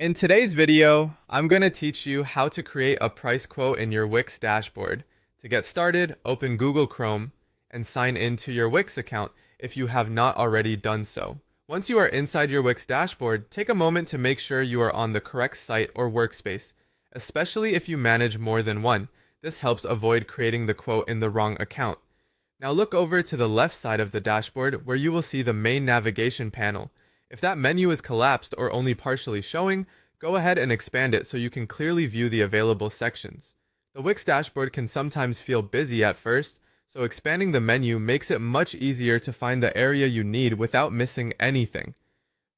In today's video, I'm going to teach you how to create a price quote in your Wix dashboard. To get started, open Google Chrome and sign into your Wix account if you have not already done so. Once you are inside your Wix dashboard, take a moment to make sure you are on the correct site or workspace, especially if you manage more than one. This helps avoid creating the quote in the wrong account. Now look over to the left side of the dashboard where you will see the main navigation panel. If that menu is collapsed or only partially showing, go ahead and expand it so you can clearly view the available sections. The Wix dashboard can sometimes feel busy at first, so expanding the menu makes it much easier to find the area you need without missing anything.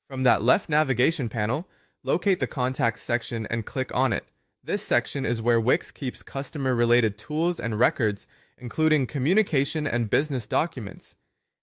From that left navigation panel, locate the Contacts section and click on it. This section is where Wix keeps customer-related tools and records, including communication and business documents.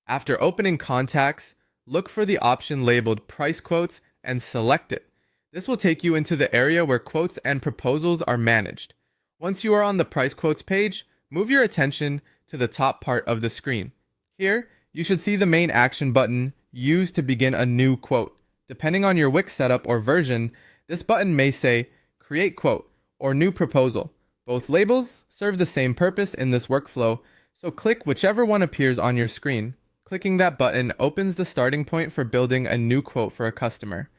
After opening Contacts, look for the option labeled Price Quotes and select it. This will take you into the area where quotes and proposals are managed. Once you are on the Price Quotes page, move your attention to the top part of the screen. Here, you should see the main action button, Use to begin a new quote. Depending on your Wix setup or version, this button may say Create Quote or New Proposal. Both labels serve the same purpose in this workflow, so click whichever one appears on your screen. Clicking that button opens the starting point for building a new quote for a customer.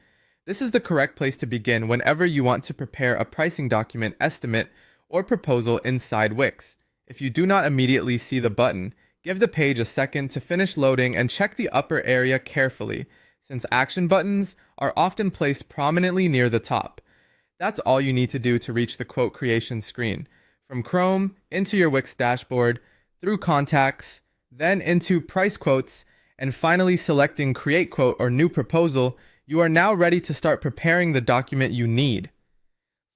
This is the correct place to begin whenever you want to prepare a pricing document, estimate, or proposal inside Wix. If you do not immediately see the button, give the page a second to finish loading and check the upper area carefully, since action buttons are often placed prominently near the top. That's all you need to do to reach the quote creation screen. From Chrome into your Wix dashboard, through Contacts, then into Price Quotes, and finally selecting Create Quote or New Proposal, you are now ready to start preparing the document you need.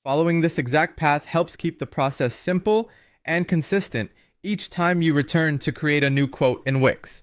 Following this exact path helps keep the process simple and consistent each time you return to create a new quote in Wix.